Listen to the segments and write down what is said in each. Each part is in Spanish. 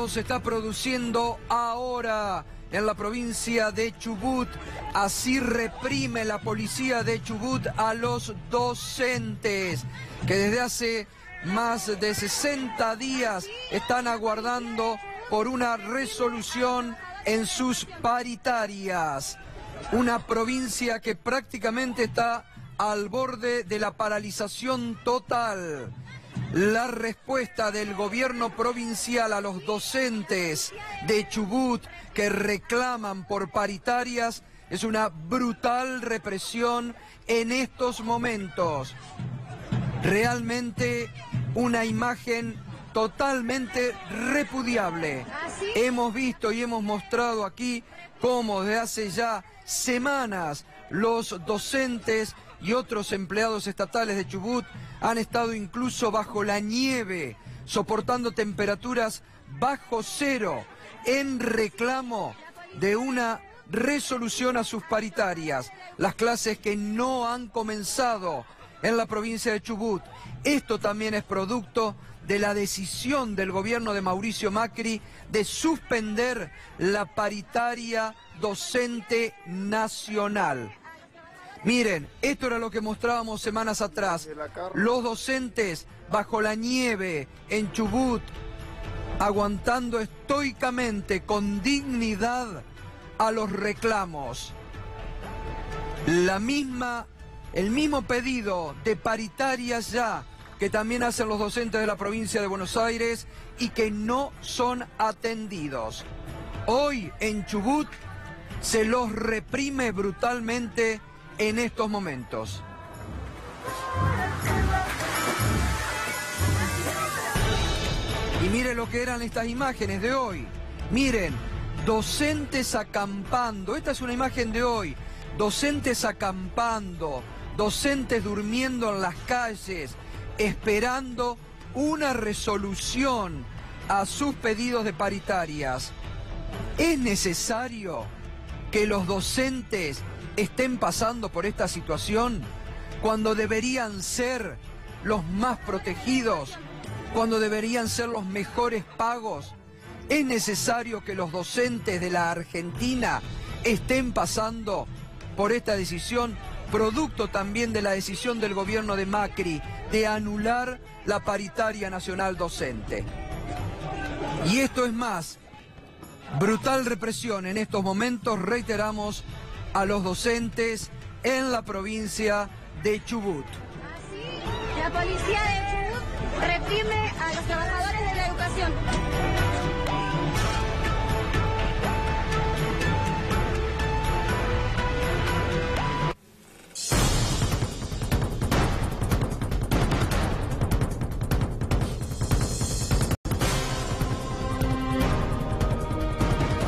se está produciendo ahora en la provincia de Chubut. Así reprime la policía de Chubut a los docentes que desde hace más de 60 días están aguardando por una resolución en sus paritarias. Una provincia que prácticamente está al borde de la paralización total. La respuesta del gobierno provincial a los docentes de Chubut que reclaman por paritarias es una brutal represión en estos momentos. Realmente una imagen totalmente repudiable. Hemos visto y hemos mostrado aquí cómo desde hace ya semanas los docentes y otros empleados estatales de Chubut han estado incluso bajo la nieve, soportando temperaturas bajo cero, en reclamo de una resolución a sus paritarias, las clases que no han comenzado en la provincia de Chubut. Esto también es producto de la decisión del gobierno de Mauricio Macri de suspender la paritaria docente nacional. Miren, esto era lo que mostrábamos semanas atrás. Los docentes bajo la nieve en Chubut, aguantando estoicamente, con dignidad, a los reclamos. El mismo pedido de paritarias ya que también hacen los docentes de la provincia de Buenos Aires y que no son atendidos. Hoy en Chubut se los reprime brutalmente en estos momentos. Y miren lo que eran estas imágenes de hoy. Miren, docentes acampando. Esta es una imagen de hoy. Docentes acampando, docentes durmiendo en las calles, esperando una resolución a sus pedidos de paritarias. ¿Es necesario que los docentes estén pasando por esta situación cuando deberían ser los más protegidos, cuando deberían ser los mejores pagos? ¿Es necesario que los docentes de la Argentina estén pasando por esta decisión, producto también de la decisión del gobierno de Macri de anular la paritaria nacional docente? Y esto es más, brutal represión en estos momentos, reiteramos, a los docentes en la provincia de Chubut. Así, la policía de Chubut reprime a los trabajadores de la educación.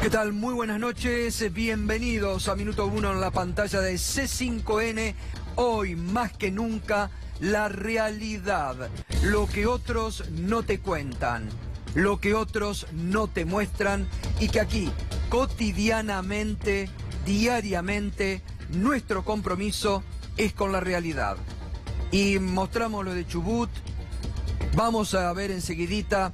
¿Qué tal? Muy buenas noches, bienvenidos a Minuto 1 en la pantalla de C5N. Hoy más que nunca la realidad, lo que otros no te cuentan, lo que otros no te muestran y que aquí cotidianamente, diariamente, nuestro compromiso es con la realidad. Y mostramos lo de Chubut, vamos a ver enseguidita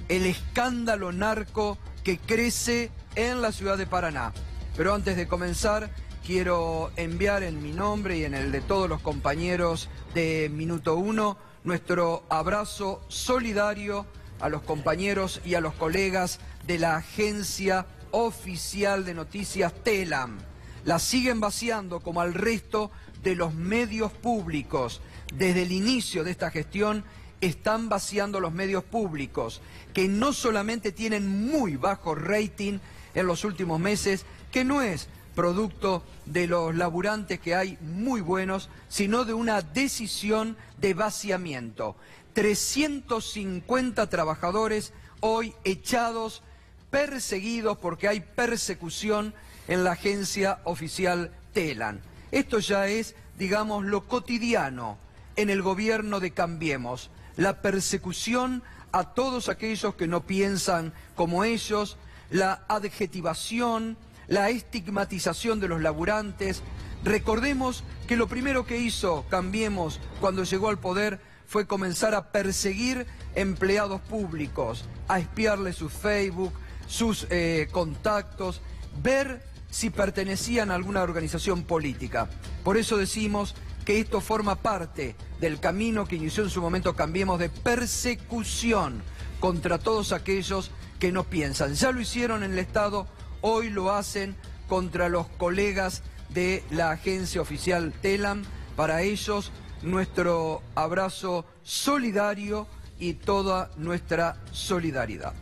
el escándalo narco que crece en la ciudad de Paraná. Pero antes de comenzar, quiero enviar en mi nombre y en el de todos los compañeros de Minuto 1 nuestro abrazo solidario a los compañeros y a los colegas de la agencia oficial de noticias Telam. La siguen vaciando como al resto de los medios públicos. Desde el inicio de esta gestión están vaciando los medios públicos, que no solamente tienen muy bajo rating en los últimos meses, que no es producto de los laburantes que hay muy buenos, sino de una decisión de vaciamiento. 350 trabajadores hoy echados, perseguidos porque hay persecución en la agencia oficial Telam. Esto ya es, digamos, lo cotidiano en el gobierno de Cambiemos. La persecución a todos aquellos que no piensan como ellos, la adjetivación, la estigmatización de los laburantes. Recordemos que lo primero que hizo Cambiemos cuando llegó al poder fue comenzar a perseguir empleados públicos, a espiarles su Facebook, sus contactos, ver si pertenecían a alguna organización política. Por eso decimos que esto forma parte del camino que inició en su momento Cambiemos, de persecución contra todos aquellos que no piensan. Ya lo hicieron en el Estado, hoy lo hacen contra los colegas de la agencia oficial Telam. Para ellos, nuestro abrazo solidario y toda nuestra solidaridad.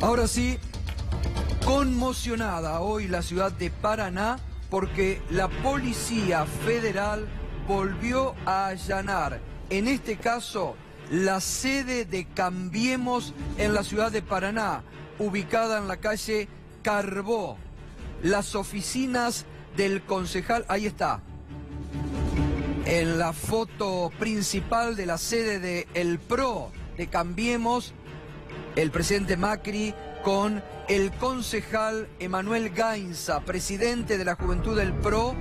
Ahora sí, conmocionada hoy la ciudad de Paraná porque la Policía Federal volvió a allanar, en este caso, la sede de Cambiemos en la ciudad de Paraná, ubicada en la calle Carbó. Las oficinas del concejal, ahí está, en la foto principal de la sede de El PRO de Cambiemos, el presidente Macri con el concejal Emanuel Gainza, presidente de la Juventud del PRO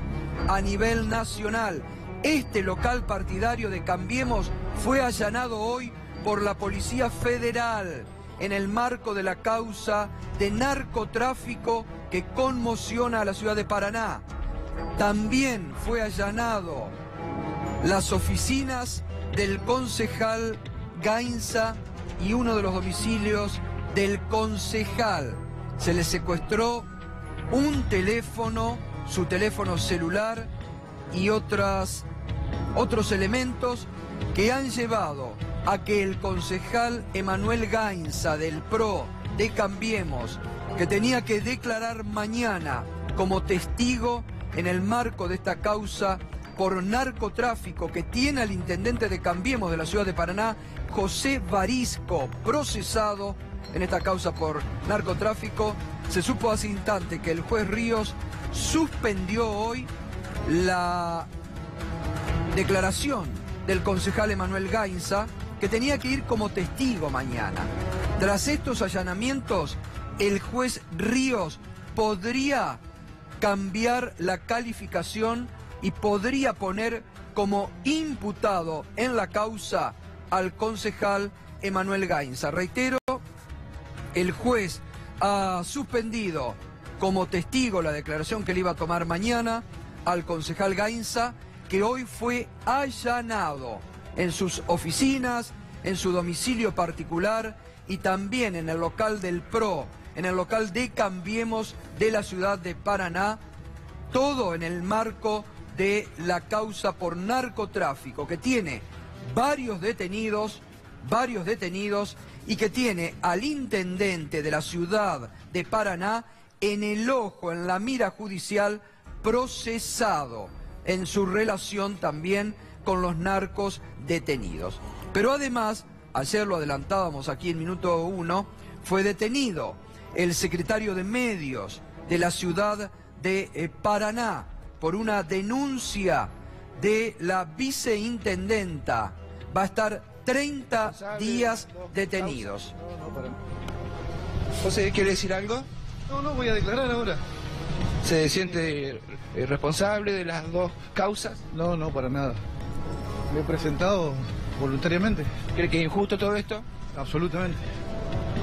a nivel nacional. Este local partidario de Cambiemos fue allanado hoy por la Policía Federal en el marco de la causa de narcotráfico que conmociona a la ciudad de Paraná. También fue allanado las oficinas del concejal Gainza y uno de los domicilios del concejal. Se le secuestró un teléfono, su teléfono celular y otros elementos que han llevado a que el concejal Emanuel Gainza del PRO de Cambiemos, que tenía que declarar mañana como testigo en el marco de esta causa por narcotráfico que tiene al intendente de Cambiemos de la ciudad de Paraná, José Varisco, procesado en esta causa por narcotráfico. Se supo hace instante que el juez Ríos suspendió hoy la declaración del concejal Emanuel Gainza, que tenía que ir como testigo mañana. Tras estos allanamientos, el juez Ríos podría cambiar la calificación y podría poner como imputado en la causa al concejal Emanuel Gainza. Reitero, el juez ha suspendido como testigo la declaración que le iba a tomar mañana al concejal Gainza, que hoy fue allanado en sus oficinas, en su domicilio particular y también en el local del PRO, en el local de Cambiemos de la ciudad de Paraná, todo en el marco de la causa por narcotráfico, que tiene varios detenidos y que tiene al intendente de la ciudad de Paraná en el ojo, en la mira judicial, procesado en su relación también con los narcos detenidos. Pero además, ayer lo adelantábamos aquí en Minuto 1, fue detenido el secretario de Medios de la ciudad de Paraná por una denuncia de la viceintendenta. Va a estar 30 días detenidos. ¿José quiere decir algo? No, voy a declarar ahora. ¿Se siente responsable de las dos causas? No, para nada. Me he presentado voluntariamente. ¿Cree que es injusto todo esto? Absolutamente.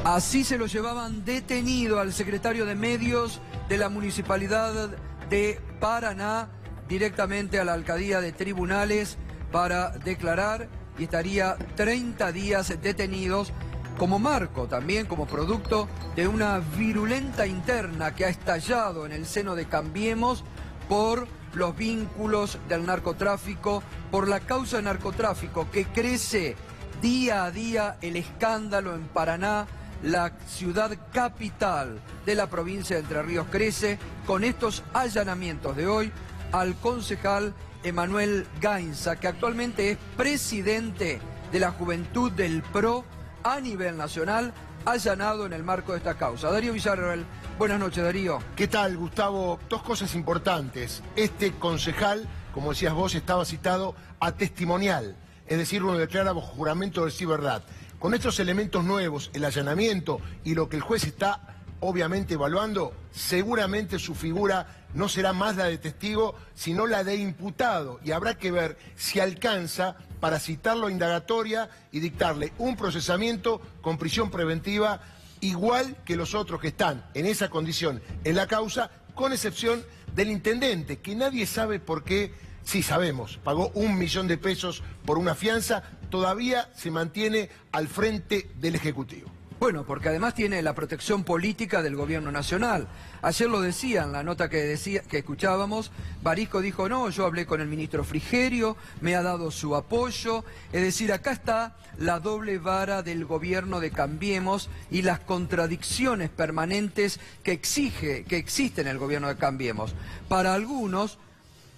Así se lo llevaban detenido al secretario de Medios de la Municipalidad de Paraná, directamente a la Alcaldía de Tribunales para declarar, y estaría 30 días detenidos como marco, también como producto de una virulenta interna que ha estallado en el seno de Cambiemos por los vínculos del narcotráfico, por la causa de narcotráfico que crece día a día, el escándalo en Paraná, la ciudad capital de la provincia de Entre Ríos crece con estos allanamientos de hoy al concejal Emanuel Gainza, que actualmente es presidente de la Juventud del PRO a nivel nacional, allanado en el marco de esta causa. Darío Villarreal, buenas noches, Darío. ¿Qué tal, Gustavo? Dos cosas importantes. Este concejal, como decías vos, estaba citado a testimonial, es decir, uno declara bajo juramento de decir verdad. Con estos elementos nuevos, el allanamiento y lo que el juez está obviamente evaluando, seguramente su figura no será más la de testigo, sino la de imputado, y habrá que ver si alcanza para citarlo a indagatoria y dictarle un procesamiento con prisión preventiva igual que los otros que están en esa condición en la causa, con excepción del intendente, que nadie sabe por qué, sí sabemos, pagó 1 millón de pesos por una fianza, todavía se mantiene al frente del Ejecutivo. Bueno, porque además tiene la protección política del gobierno nacional. Ayer lo decía en la nota que escuchábamos, Barisco dijo, no, yo hablé con el ministro Frigerio, me ha dado su apoyo. Es decir, acá está la doble vara del gobierno de Cambiemos y las contradicciones permanentes que existe en el gobierno de Cambiemos. Para algunos,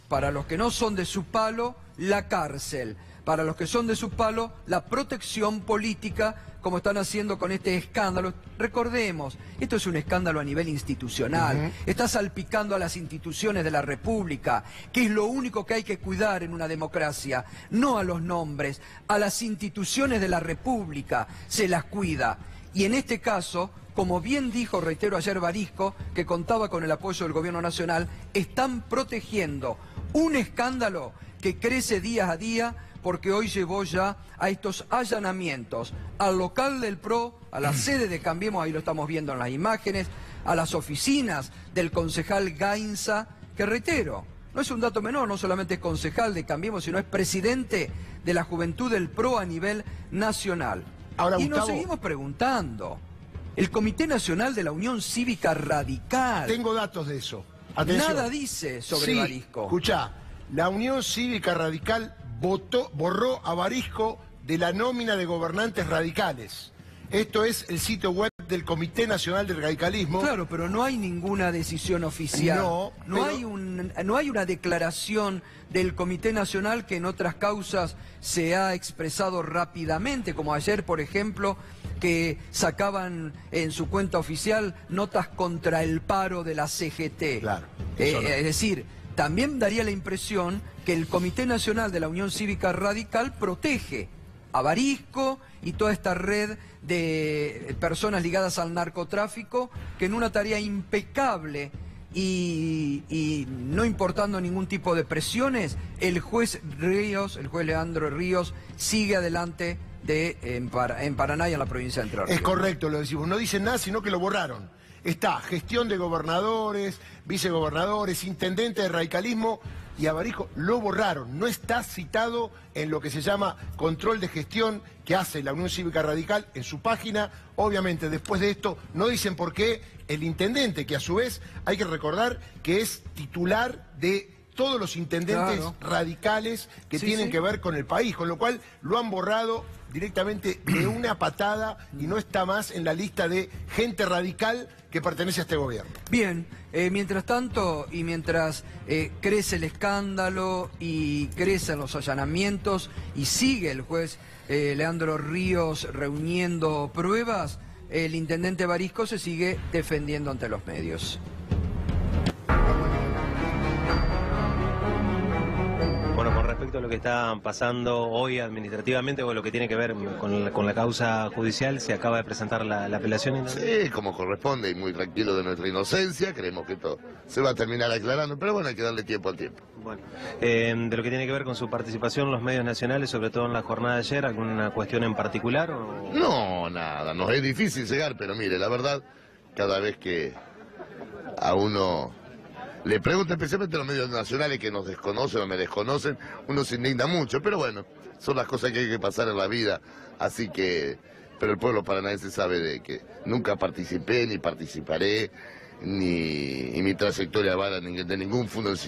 para los que no son de su palo, la cárcel. Para los que son de su palo, la protección política, como están haciendo con este escándalo. Recordemos, esto es un escándalo a nivel institucional. Está salpicando a las instituciones de la República, que es lo único que hay que cuidar en una democracia. No a los nombres, a las instituciones de la República se las cuida. Y en este caso, como bien dijo, reitero, ayer Barisco, que contaba con el apoyo del gobierno nacional, están protegiendo un escándalo que crece día a día, porque hoy llevó ya a estos allanamientos al local del PRO, a la sede de Cambiemos, ahí lo estamos viendo en las imágenes, a las oficinas del concejal Gainza, que reitero, no es un dato menor, no solamente es concejal de Cambiemos, sino es presidente de la Juventud del PRO a nivel nacional. Ahora, y Gustavo, nos seguimos preguntando, el Comité Nacional de la Unión Cívica Radical... Tengo datos de eso. Atención. Nada dice sobre Barisco. Escuchá, la Unión Cívica Radical borró a Barisco de la nómina de gobernantes radicales. Esto es el sitio web del Comité Nacional del Radicalismo. Claro, pero no hay ninguna decisión oficial. No hay una declaración del Comité Nacional que en otras causas se ha expresado rápidamente, como ayer, por ejemplo, que sacaban en su cuenta oficial notas contra el paro de la CGT. Claro. Es decir, también daría la impresión que el Comité Nacional de la Unión Cívica Radical protege a Barisco y toda esta red de personas ligadas al narcotráfico, que en una tarea impecable y no importando ningún tipo de presiones, el juez Leandro Ríos, sigue adelante en Paraná y en la provincia de Entre Ríos. Es correcto, lo decimos. No dicen nada, sino que lo borraron. Está gestión de gobernadores, vicegobernadores, intendentes de radicalismo, y a Barisco lo borraron. No está citado en lo que se llama control de gestión que hace la Unión Cívica Radical en su página. Obviamente, después de esto, no dicen por qué el intendente, que a su vez hay que recordar que es titular de todos los intendentes radicales que tienen que ver con el país, con lo cual lo han borrado directamente de una patada y no está más en la lista de gente radical que pertenece a este gobierno. Bien, mientras tanto y mientras crece el escándalo y crecen los allanamientos y sigue el juez Leandro Ríos reuniendo pruebas, el intendente Barisco se sigue defendiendo ante los medios. Bueno, con respecto a lo que está pasando hoy administrativamente o lo que tiene que ver con la causa judicial, se acaba de presentar la apelación. Sí, como corresponde y muy tranquilo de nuestra inocencia, creemos que esto se va a terminar aclarando, pero bueno, hay que darle tiempo al tiempo. Bueno, de lo que tiene que ver con su participación en los medios nacionales, sobre todo en la jornada de ayer, ¿alguna cuestión en particular? O... No, nada, nos es difícil llegar, pero mire, la verdad, cada vez que a uno... le pregunto, especialmente a los medios nacionales que nos desconocen o me desconocen, uno se indigna mucho, pero bueno, son las cosas que hay que pasar en la vida, así que, pero el pueblo paranaense sabe de que nunca participé, ni participaré, y mi trayectoria va de ningún fondo de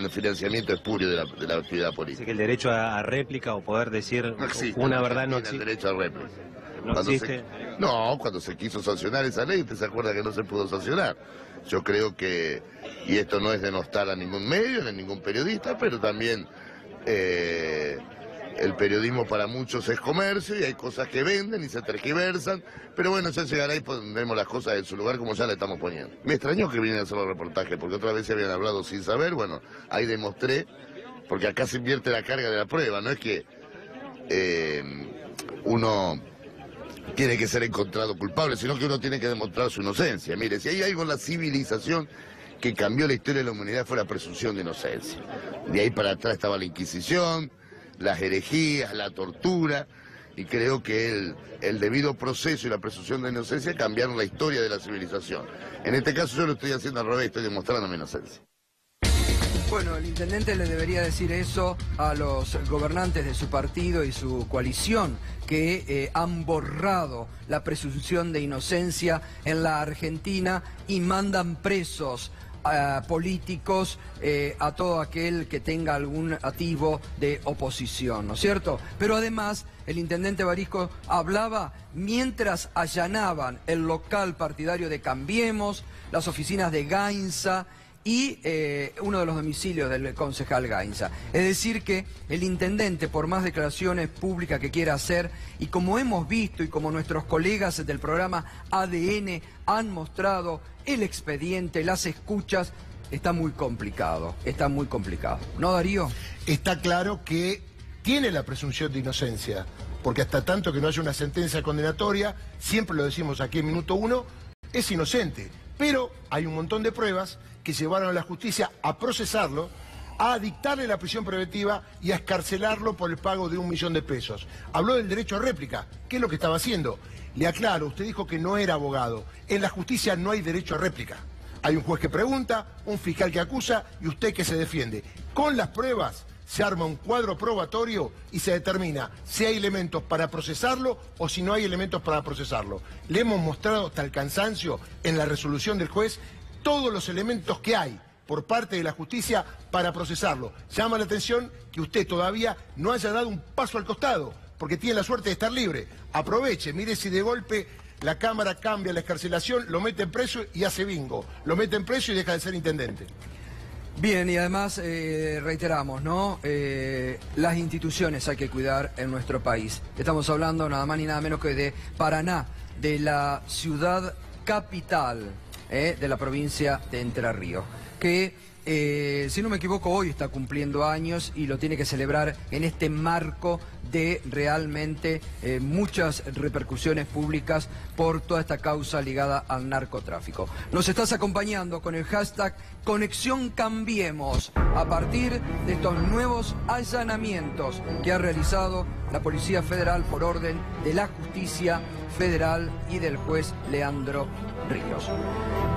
financiamiento espurio de la actividad política. Así que el derecho a réplica o poder decir no existe, una verdad no existe. El derecho a réplica. ¿No existe? Cuando se quiso sancionar esa ley, usted se acuerda que no se pudo sancionar. Yo creo que, y esto no es denostar a ningún medio, ni a ningún periodista, pero también el periodismo para muchos es comercio y hay cosas que venden y se tergiversan, pero bueno, ya llegará y pondremos las cosas en su lugar como ya le estamos poniendo. Me extrañó que vinieran a hacer los reportajes, porque otra vez se habían hablado sin saber, bueno, ahí demostré, porque acá se invierte la carga de la prueba, no es que uno tiene que ser encontrado culpable, sino que uno tiene que demostrar su inocencia. Mire, si hay algo en la civilización que cambió la historia de la humanidad fue la presunción de inocencia. De ahí para atrás estaba la Inquisición, las herejías, la tortura, y creo que el debido proceso y la presunción de inocencia cambiaron la historia de la civilización. En este caso yo lo estoy haciendo al revés, estoy demostrando mi inocencia. Bueno, el intendente le debería decir eso a los gobernantes de su partido y su coalición que han borrado la presunción de inocencia en la Argentina y mandan presos políticos a todo aquel que tenga algún atisbo de oposición, ¿no es cierto? Pero además el intendente Barisco hablaba mientras allanaban el local partidario de Cambiemos, las oficinas de Gainza y uno de los domicilios del concejal Gainza. Es decir que el intendente, por más declaraciones públicas que quiera hacer, y como hemos visto y como nuestros colegas del programa ADN han mostrado, el expediente, las escuchas, está muy complicado, ¿no, Darío? Está claro que tiene la presunción de inocencia, porque hasta tanto que no haya una sentencia condenatoria, siempre lo decimos aquí en Minuto 1, es inocente. Pero hay un montón de pruebas que llevaron a la justicia a procesarlo, a dictarle la prisión preventiva y a excarcelarlo por el pago de 1 millón de pesos. Habló del derecho a réplica. ¿Qué es lo que estaba haciendo? Le aclaro, usted dijo que no era abogado. En la justicia no hay derecho a réplica. Hay un juez que pregunta, un fiscal que acusa y usted que se defiende. Con las pruebas se arma un cuadro probatorio y se determina si hay elementos para procesarlo o si no hay elementos para procesarlo. Le hemos mostrado hasta el cansancio en la resolución del juez todos los elementos que hay por parte de la justicia para procesarlo. Llama la atención que usted todavía no haya dado un paso al costado, porque tiene la suerte de estar libre. Aproveche, mire si de golpe la Cámara cambia la excarcelación, lo mete preso y hace bingo. Lo meten preso y deja de ser intendente. Bien, y además reiteramos, ¿no? Las instituciones hay que cuidar en nuestro país. Estamos hablando nada más ni nada menos que de Paraná, de la ciudad capital de la provincia de Entre Ríos, que si no me equivoco hoy está cumpliendo años y lo tiene que celebrar en este marco de realmente muchas repercusiones públicas por toda esta causa ligada al narcotráfico. Nos estás acompañando con el hashtag Conexión Cambiemos a partir de estos nuevos allanamientos que ha realizado la Policía Federal por orden de la Justicia Federal y del juez Leandro Ríos.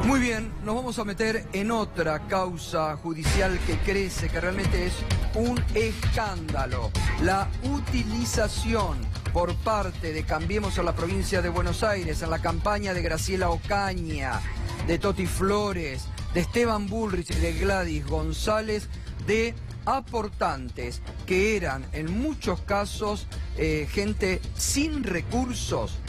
Muy bien, nos vamos a meter en otra causa judicial que crece, que realmente es un escándalo. La utilización por parte de Cambiemos a la provincia de Buenos Aires en la campaña de Graciela Ocaña, de Toti Flores, de Esteban Bullrich y de Gladys González, de aportantes que eran en muchos casos gente sin recursos,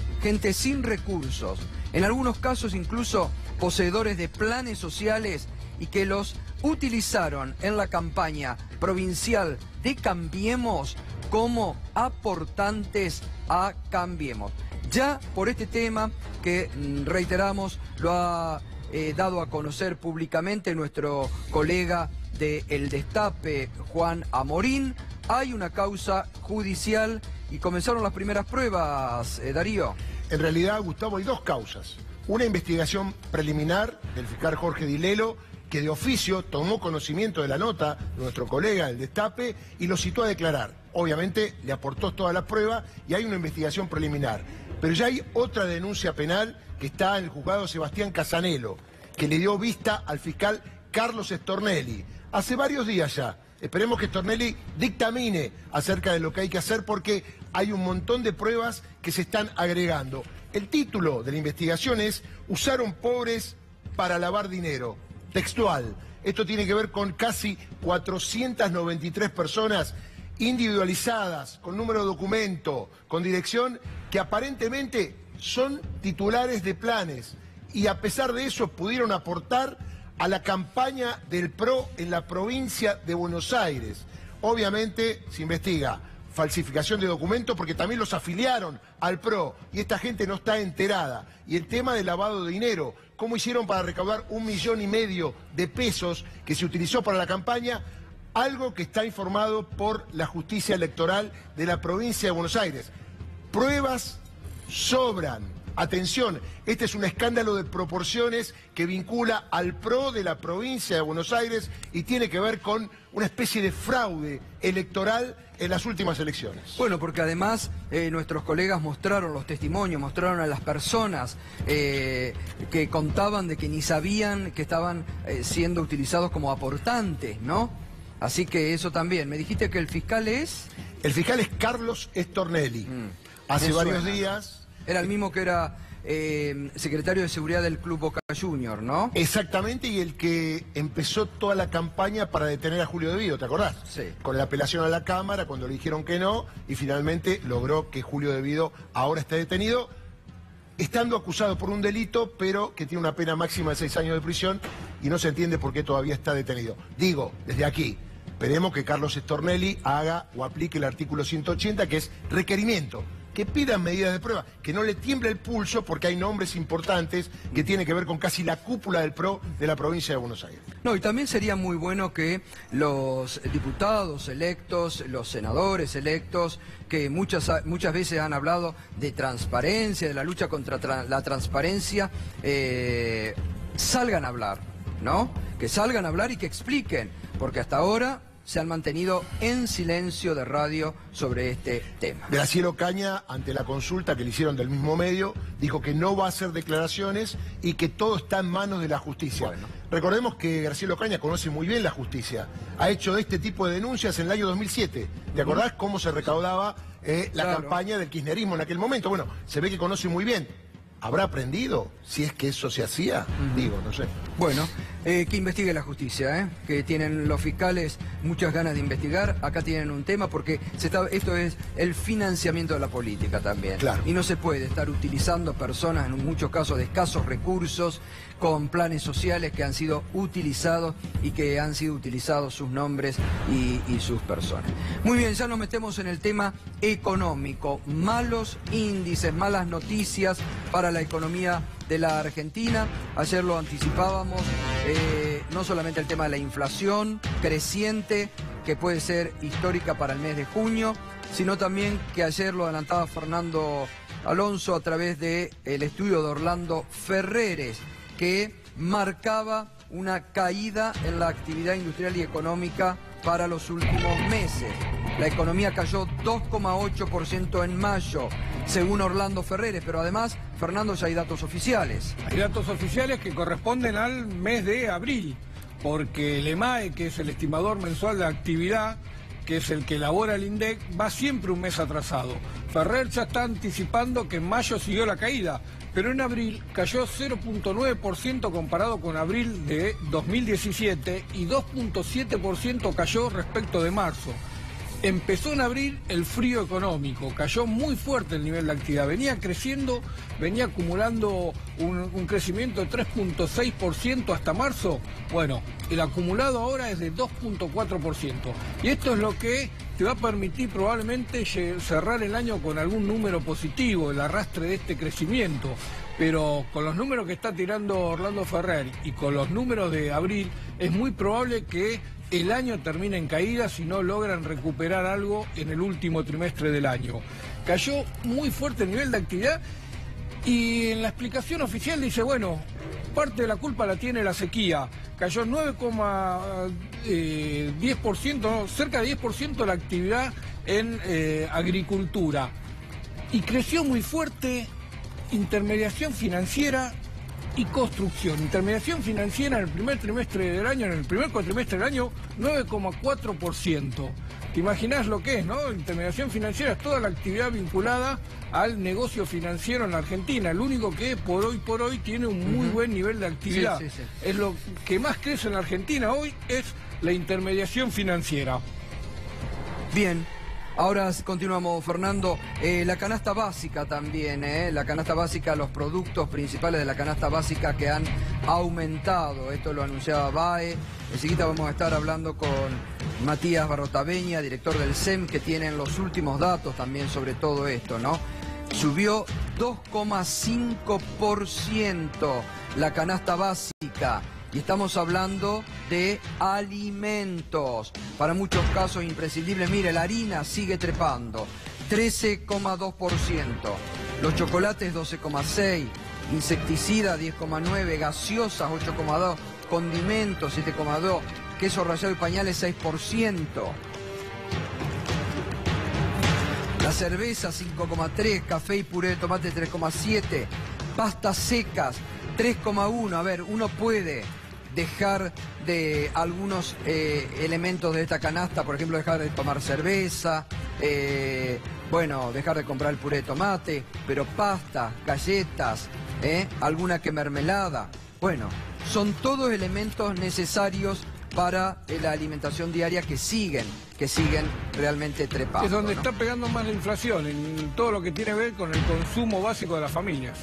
en algunos casos incluso poseedores de planes sociales y que los utilizaron en la campaña provincial de Cambiemos como aportantes a Cambiemos. Ya por este tema que reiteramos lo ha dado a conocer públicamente nuestro colega de El Destape, Juan Amorín, hay una causa judicial y comenzaron las primeras pruebas, Darío. En realidad, Gustavo, hay dos causas. Una investigación preliminar del fiscal Jorge Di Lello, que de oficio tomó conocimiento de la nota de nuestro colega del Destape y lo citó a declarar. Obviamente le aportó todas las pruebas y hay una investigación preliminar. Pero ya hay otra denuncia penal que está en el juzgado Sebastián Casanelo, que le dio vista al fiscal Carlos Stornelli. Hace varios días ya. Esperemos que Stornelli dictamine acerca de lo que hay que hacer porque hay un montón de pruebas que se están agregando. El título de la investigación es "Usaron pobres para lavar dinero". Textual. Esto tiene que ver con casi 493 personas individualizadas, con número de documento, con dirección, que aparentemente son titulares de planes y a pesar de eso pudieron aportar a la campaña del PRO en la provincia de Buenos Aires. Obviamente se investiga falsificación de documentos porque también los afiliaron al PRO y esta gente no está enterada. Y el tema del lavado de dinero, cómo hicieron para recaudar 1,5 millones de pesos que se utilizó para la campaña, algo que está informado por la justicia electoral de la provincia de Buenos Aires. Pruebas sobran, Atención, este es un escándalo de proporciones que vincula al PRO de la provincia de Buenos Aires y tiene que ver con una especie de fraude electoral en las últimas elecciones. Bueno, porque además nuestros colegas mostraron los testimonios, mostraron a las personas que contaban de que ni sabían que estaban siendo utilizados como aportantes, ¿no? Así que eso también. Me dijiste que el fiscal es... El fiscal es Carlos Stornelli. Hace varios días... Era el mismo que era secretario de Seguridad del Club Boca Junior, ¿no? Exactamente, y el que empezó toda la campaña para detener a Julio De Vido, ¿te acordás? Sí. Con la apelación a la Cámara, cuando le dijeron que no, y finalmente logró que Julio De Vido ahora esté detenido, estando acusado por un delito, pero que tiene una pena máxima de 6 años de prisión, y no se entiende por qué todavía está detenido. Digo, desde aquí, esperemos que Carlos Stornelli haga o aplique el artículo 180, que es requerimiento. Que pidan medidas de prueba, que no le tiemble el pulso porque hay nombres importantes que tienen que ver con casi la cúpula del PRO de la provincia de Buenos Aires. No, y también sería muy bueno que los diputados electos, los senadores electos, que muchas veces han hablado de transparencia, de la lucha contra la transparencia, salgan a hablar, ¿no? Que salgan a hablar y que expliquen, porque hasta ahora se han mantenido en silencio de radio sobre este tema. Graciela Ocaña, ante la consulta que le hicieron del mismo medio, dijo que no va a hacer declaraciones y que todo está en manos de la justicia. Bueno. Recordemos que Graciela Ocaña conoce muy bien la justicia. Ha hecho este tipo de denuncias en el año 2007. ¿Te acordás cómo se recaudaba la campaña del kirchnerismo en aquel momento? Bueno, se ve que conoce muy bien. ¿Habrá aprendido? Si es que eso se hacía, digo, no sé. Bueno, que investigue la justicia, que tienen los fiscales muchas ganas de investigar. Acá tienen un tema porque esto es el financiamiento de la política también. Claro. Y no se puede estar utilizando personas, en muchos casos de escasos recursos, con planes sociales que han sido utilizados y que han sido utilizados sus nombres y sus personas. Muy bien, ya nos metemos en el tema económico. Malos índices, malas noticias para la economía de la Argentina. Ayer lo anticipábamos, no solamente el tema de la inflación creciente, que puede ser histórica para el mes de junio, sino también que ayer lo adelantaba Fernando Alonso a través del estudio de Orlando Ferreres, que marcaba una caída en la actividad industrial y económica para los últimos meses. La economía cayó 2,8% en mayo, según Orlando Ferreres, pero además, Fernando, ya hay datos oficiales. Hay datos oficiales que corresponden al mes de abril, porque el EMAE, que es el estimador mensual de actividad, que es el que elabora el INDEC, va siempre un mes atrasado. Ferrer ya está anticipando que en mayo siguió la caída, pero en abril cayó 0,9% comparado con abril de 2017 y 2,7% cayó respecto de marzo. Empezó en abril el frío económico, cayó muy fuerte el nivel de actividad, venía creciendo, venía acumulando un crecimiento de 3,6% hasta marzo. Bueno, el acumulado ahora es de 2,4%. Y esto es lo que te va a permitir probablemente cerrar el año con algún número positivo, el arrastre de este crecimiento. Pero con los números que está tirando Orlando Ferrer y con los números de abril, es muy probable que el año termina en caída si no logran recuperar algo en el último trimestre del año. Cayó muy fuerte el nivel de actividad y en la explicación oficial dice, bueno, parte de la culpa la tiene la sequía. Cayó 9,10%, no, cerca de 10% la actividad en agricultura. Y creció muy fuerte intermediación financiera y construcción. Intermediación financiera en el primer trimestre del año, en el primer cuatrimestre del año, 9,4%. ¿Te imaginás lo que es, no? Intermediación financiera es toda la actividad vinculada al negocio financiero en la Argentina. El único que por hoy tiene un muy buen nivel de actividad. Sí. Es lo que más crece en la Argentina hoy, es la intermediación financiera. Bien. Ahora continuamos, Fernando. La canasta básica también, la canasta básica, los productos principales de la canasta básica que han aumentado. Esto lo anunciaba BAE. Enseguida vamos a estar hablando con Matías Barrotaveña, director del SEM, que tienen los últimos datos también sobre todo esto, ¿no? Subió 2,5% la canasta básica. Y estamos hablando de alimentos, para muchos casos imprescindibles. Mire, la harina sigue trepando, 13,2%. Los chocolates 12,6, insecticida 10,9, gaseosas 8,2, condimentos 7,2, queso rallado y pañales 6%. La cerveza 5,3, café y puré de tomate 3,7, pastas secas 3,1. A ver, uno puede dejar de algunos elementos de esta canasta, por ejemplo, dejar de tomar cerveza, bueno, dejar de comprar el puré de tomate, pero pastas, galletas, alguna que mermelada, bueno, son todos elementos necesarios para la alimentación diaria que siguen realmente trepando. Es donde ¿no? está pegando más la inflación, en todo lo que tiene que ver con el consumo básico de las familias.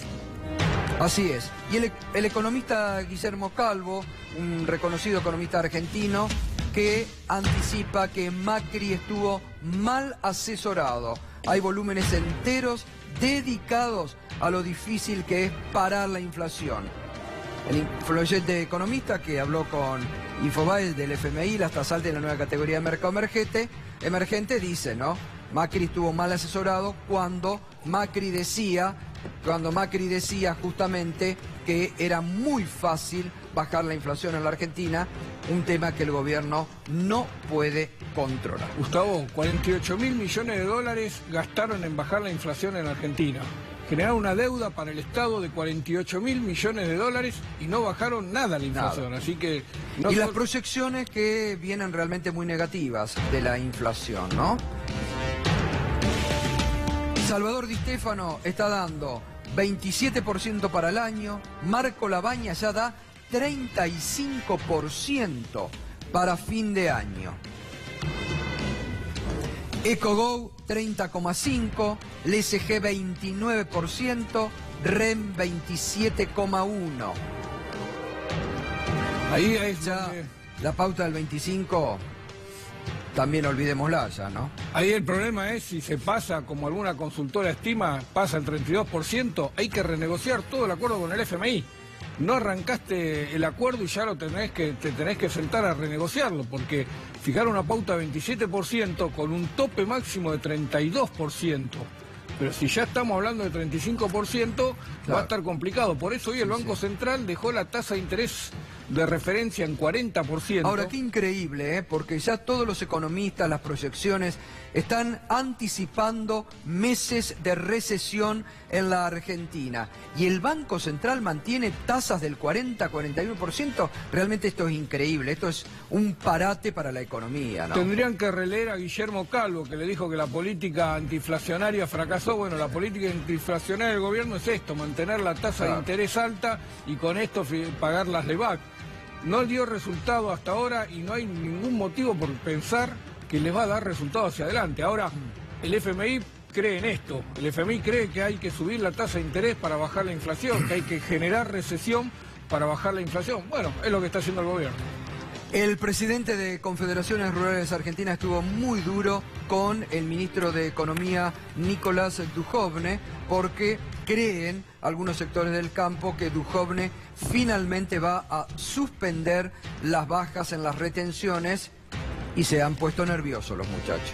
Así es. Y el economista Guillermo Calvo, un reconocido economista argentino, que anticipa que Macri estuvo mal asesorado. Hay volúmenes enteros dedicados a lo difícil que es parar la inflación. El influyente economista que habló con Infobae del FMI, las tasas altas en la nueva categoría de mercado emergente dice, ¿no? Macri estuvo mal asesorado cuando Macri decía justamente que era muy fácil bajar la inflación en la Argentina, un tema que el gobierno no puede controlar. Gustavo, 48.000 millones de dólares gastaron en bajar la inflación en Argentina. Generaron una deuda para el Estado de 48.000 millones de dólares y no bajaron nada la inflación. Así que y las proyecciones que vienen realmente muy negativas de la inflación, ¿no? Salvador Di Stéfano está dando 27% para el año, Marco Labaña ya da 35% para fin de año. EcoGo 30,5%, LSG 29%, REM 27,1%. Ahí es ya donde... la pauta del 25%, también olvidémosla ya, ¿no? Ahí el problema es si se pasa, como alguna consultora estima, pasa el 32%, hay que renegociar todo el acuerdo con el FMI. No arrancaste el acuerdo y ya te tenés que sentar a renegociarlo, porque fijar una pauta de 27% con un tope máximo de 32%. Pero si ya estamos hablando de 35%, claro, va a estar complicado. Por eso hoy el Banco Central dejó la tasa de interés de referencia en 40%. Ahora, qué increíble, porque ya todos los economistas, las proyecciones, están anticipando meses de recesión en la Argentina. Y el Banco Central mantiene tasas del 40-41%. Realmente esto es increíble, esto es un parate para la economía, ¿no? Tendrían que releer a Guillermo Calvo, que le dijo que la política antiinflacionaria fracasó. Bueno, la política antiinflacionaria del gobierno es esto, mantener la tasa de interés alta y con esto pagar las LEVAC. No dio resultado hasta ahora y no hay ningún motivo por pensar que les va a dar resultado hacia adelante. Ahora, el FMI cree en esto. El FMI cree que hay que subir la tasa de interés para bajar la inflación, que hay que generar recesión para bajar la inflación. Bueno, es lo que está haciendo el gobierno. El presidente de Confederaciones Rurales Argentinas estuvo muy duro con el ministro de Economía, Nicolás Duhovne, porque creen algunos sectores del campo que Duhovne finalmente va a suspender las bajas en las retenciones y se han puesto nerviosos los muchachos.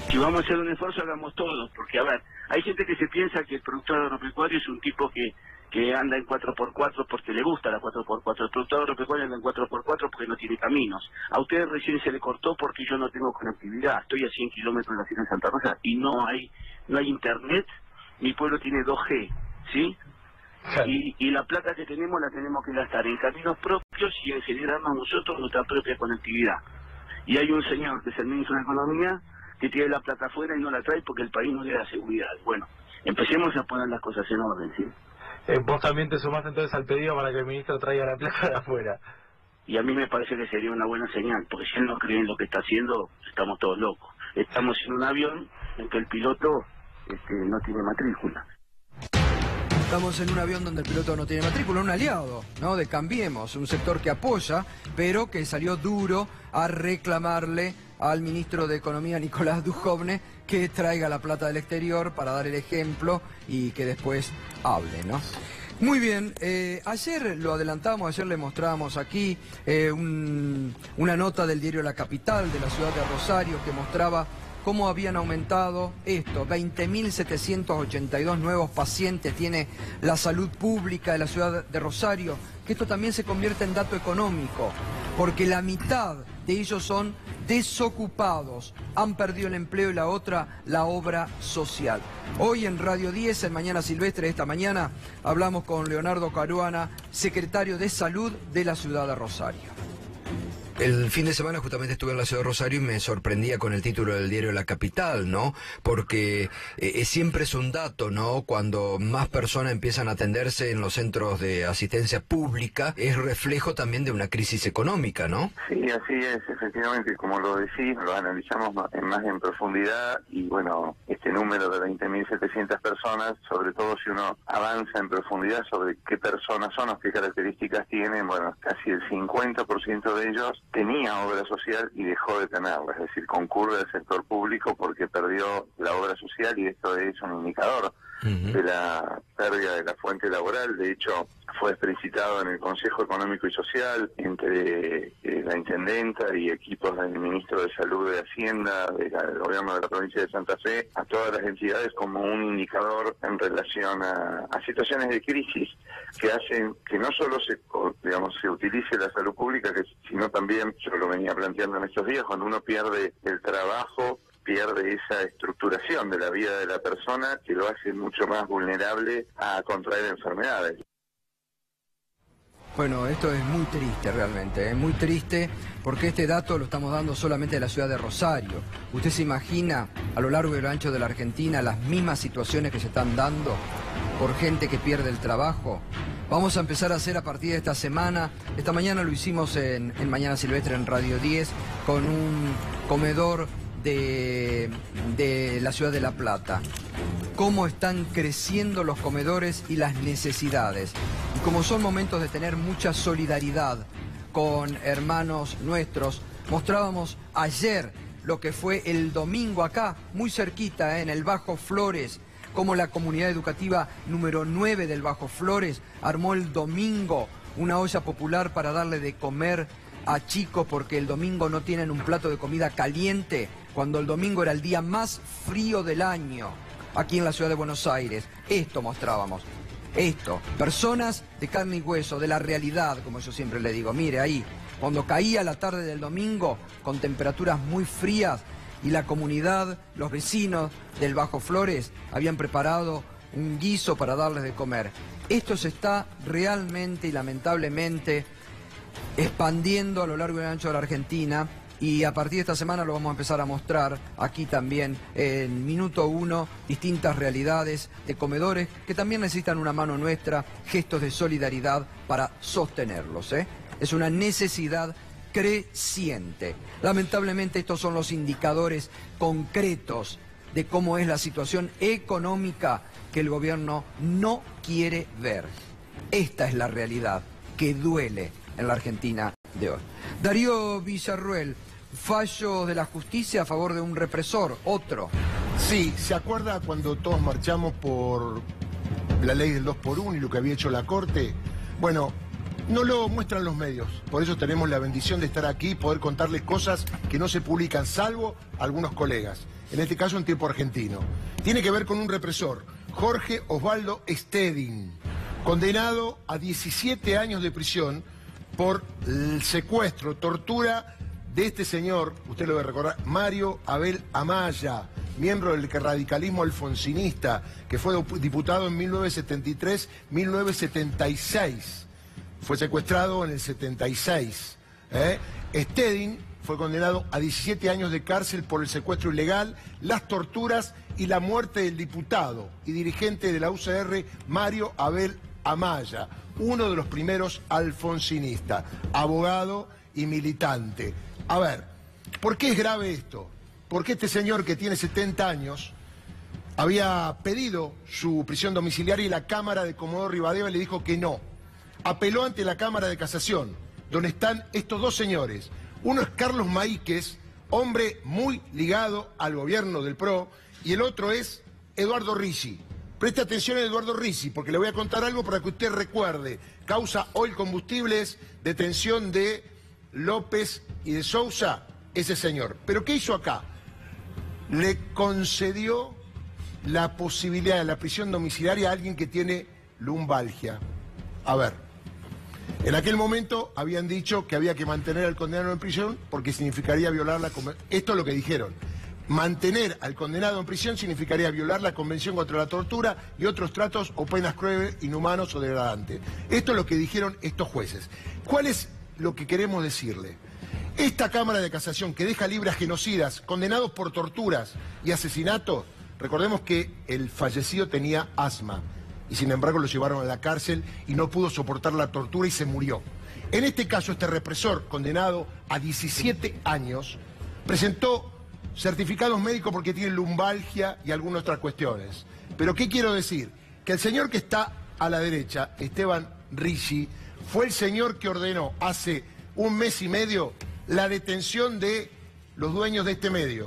Si vamos a hacer un esfuerzo, hagamos todos, porque a ver, hay gente que se piensa que el productor agropecuario es un tipo que anda en 4x4 porque le gusta la 4x4. El productor agropecuario anda en 4x4 porque no tiene caminos. A ustedes recién se le cortó porque yo no tengo conectividad. Estoy a 100 kilómetros de la ciudad de Santa Rosa y no hay internet. Mi pueblo tiene 2G, ¿sí? Y la plata que tenemos la tenemos que gastar en caminos propios y en generarnos nosotros nuestra propia conectividad. Y hay un señor que es el ministro de Economía que tiene la plata afuera y no la trae porque el país no le da seguridad. Bueno, empecemos a poner las cosas en orden, ¿sí? Vos también te sumaste entonces al pedido para que el ministro traiga la plata de afuera. Y a mí me parece que sería una buena señal, porque si él no cree en lo que está haciendo, estamos todos locos. Estamos en un avión en que el piloto no tiene matrícula. Estamos en un avión donde el piloto no tiene matrícula, un aliado, ¿no? De Cambiemos, un sector que apoya, pero que salió duro a reclamarle al ministro de Economía, Nicolás Duhovne, que traiga la plata del exterior para dar el ejemplo y que después hable, ¿no? Muy bien, ayer lo adelantamos, ayer le mostrábamos aquí una nota del diario La Capital de la ciudad de Rosario que mostraba cómo habían aumentado esto, 20.782 nuevos pacientes tiene la salud pública de la ciudad de Rosario, que esto también se convierte en dato económico, porque la mitad de ellos son desocupados, han perdido el empleo y la otra, la obra social. Hoy en Radio 10, en Mañana Silvestre, esta mañana, hablamos con Leonardo Caruana, secretario de Salud de la ciudad de Rosario. El fin de semana justamente estuve en la ciudad de Rosario y me sorprendía con el título del diario La Capital, ¿no? Porque siempre es un dato, ¿no? Cuando más personas empiezan a atenderse en los centros de asistencia pública, es reflejo también de una crisis económica, ¿no? Sí, así es, efectivamente, como lo decís, lo analizamos más en profundidad y bueno, este número de 20.700 personas, sobre todo si uno avanza en profundidad sobre qué personas son o qué características tienen, bueno, casi el 50% de ellos tenía obra social y dejó de tenerla, es decir, concurre al sector público porque perdió la obra social y esto es un indicador de la pérdida de la fuente laboral. De hecho, fue explicitado en el Consejo Económico y Social entre la intendenta y equipos del ministro de Salud, de Hacienda, del gobierno de la provincia de Santa Fe, a todas las entidades como un indicador en relación a situaciones de crisis que hacen que no solo se utilice la salud pública, sino también, yo lo venía planteando en estos días, cuando uno pierde el trabajo, pierde esa estructuración de la vida de la persona que lo hace mucho más vulnerable a contraer enfermedades. Bueno, esto es muy triste realmente, es muy triste porque este dato lo estamos dando solamente de la ciudad de Rosario. ¿Usted se imagina a lo largo y a lo ancho de la Argentina las mismas situaciones que se están dando por gente que pierde el trabajo? Vamos a empezar a hacer a partir de esta semana, esta mañana lo hicimos en Mañana Silvestre en Radio 10 con un comedor de la ciudad de La Plata. Cómo están creciendo los comedores y las necesidades. Y como son momentos de tener mucha solidaridad con hermanos nuestros, mostrábamos ayer lo que fue el domingo acá, muy cerquita, en el Bajo Flores, como la comunidad educativa número 9 del Bajo Flores armó el domingo una olla popular para darle de comer a chicos porque el domingo no tienen un plato de comida caliente, cuando el domingo era el día más frío del año aquí en la ciudad de Buenos Aires. Esto mostrábamos, esto, personas de carne y hueso, de la realidad, como yo siempre le digo. Mire ahí, cuando caía la tarde del domingo con temperaturas muy frías y la comunidad, los vecinos del Bajo Flores habían preparado un guiso para darles de comer. Esto se está realmente y lamentablemente expandiendo a lo largo y ancho de la Argentina. Y a partir de esta semana lo vamos a empezar a mostrar aquí también en Minuto 1, distintas realidades de comedores que también necesitan una mano nuestra, gestos de solidaridad para sostenerlos, ¿eh? Es una necesidad creciente. Lamentablemente estos son los indicadores concretos de cómo es la situación económica que el gobierno no quiere ver. Esta es la realidad que duele en la Argentina de hoy. Darío Villarruel, fallo de la justicia a favor de un represor, otro. Sí, ¿se acuerda cuando todos marchamos por la ley del 2x1 y lo que había hecho la Corte? Bueno, no lo muestran los medios, por eso tenemos la bendición de estar aquí y poder contarles cosas que no se publican, salvo algunos colegas, en este caso en tiempo argentino. Tiene que ver con un represor, Jorge Osvaldo Stedin, condenado a 17 años de prisión por el secuestro, tortura de este señor, usted lo debe recordar, Mario Abel Amaya, miembro del radicalismo alfonsinista, que fue diputado en 1973-1976. Fue secuestrado en el 76. Stedin fue condenado a 17 años de cárcel por el secuestro ilegal, las torturas y la muerte del diputado y dirigente de la UCR, Mario Abel Amaya, uno de los primeros alfonsinistas, abogado y militante. A ver, ¿por qué es grave esto? Porque este señor que tiene 70 años había pedido su prisión domiciliaria y la Cámara de Comodoro Rivadavia le dijo que no. Apeló ante la Cámara de Casación, donde están estos dos señores. Uno es Carlos Maíquez, hombre muy ligado al gobierno del PRO, y el otro es Eduardo Ricci. Preste atención a Eduardo Ricci, porque le voy a contar algo para que usted recuerde. Causa Oil Combustibles, detención de López y de Sousa, ese señor. ¿Pero qué hizo acá? le concedió la posibilidad de la prisión domiciliaria a alguien que tiene lumbalgia. A ver, en aquel momento habían dicho que había que mantener al condenado en prisión porque significaría violar la convención. Esto es lo que dijeron. Mantener al condenado en prisión significaría violar la Convención contra la Tortura y otros tratos o penas crueles, inhumanos o degradantes. Esto es lo que dijeron estos jueces. ¿Cuál es lo que queremos decirle? Esta Cámara de Casación que deja libres a genocidas, condenados por torturas y asesinatos, recordemos que el fallecido tenía asma y sin embargo lo llevaron a la cárcel y no pudo soportar la tortura y se murió. En este caso, este represor, condenado a 17 años, presentó certificados médicos porque tiene lumbalgia y algunas otras cuestiones. Pero ¿qué quiero decir? Que el señor que está a la derecha, Esteban Ricci, fue el señor que ordenó hace un mes y medio la detención de los dueños de este medio,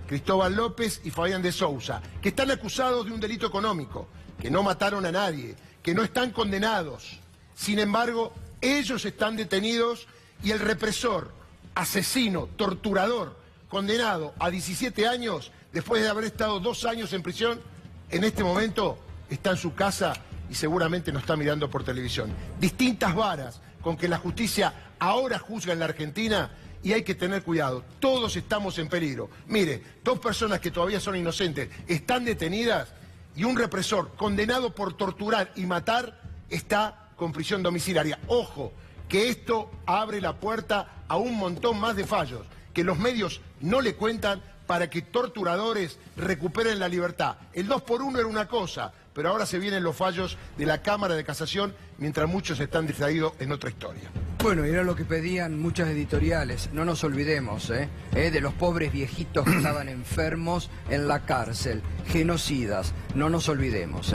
Cristóbal López y Fabián de Sousa, que están acusados de un delito económico, que no mataron a nadie, que no están condenados. Sin embargo, ellos están detenidos y el represor, asesino, torturador, condenado a 17 años, después de haber estado 2 años en prisión, en este momento está en su casa y seguramente nos está mirando por televisión. Distintas varas con que la justicia ahora juzga en la Argentina y hay que tener cuidado. Todos estamos en peligro. Mire, 2 personas que todavía son inocentes están detenidas y un represor condenado por torturar y matar está con prisión domiciliaria. Ojo, que esto abre la puerta a un montón más de fallos que los medios no le cuentan para que torturadores recuperen la libertad. El 2x1 era una cosa, pero ahora se vienen los fallos de la Cámara de Casación, mientras muchos están distraídos en otra historia. Bueno, y era lo que pedían muchas editoriales. No nos olvidemos, de los pobres viejitos que estaban enfermos en la cárcel, genocidas. No nos olvidemos,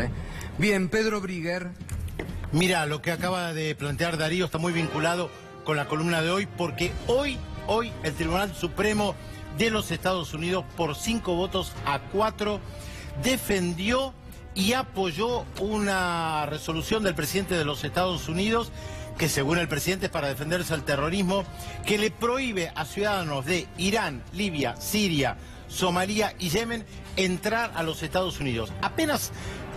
Bien, Pedro Briguer. Mira, lo que acaba de plantear Darío está muy vinculado con la columna de hoy, porque hoy el Tribunal Supremo de los Estados Unidos, por 5-4, defendió y apoyó una resolución del presidente de los Estados Unidos que, según el presidente, es para defenderse al terrorismo, que le prohíbe a ciudadanos de Irán, Libia, Siria, Somalia y Yemen entrar a los Estados Unidos. Apenas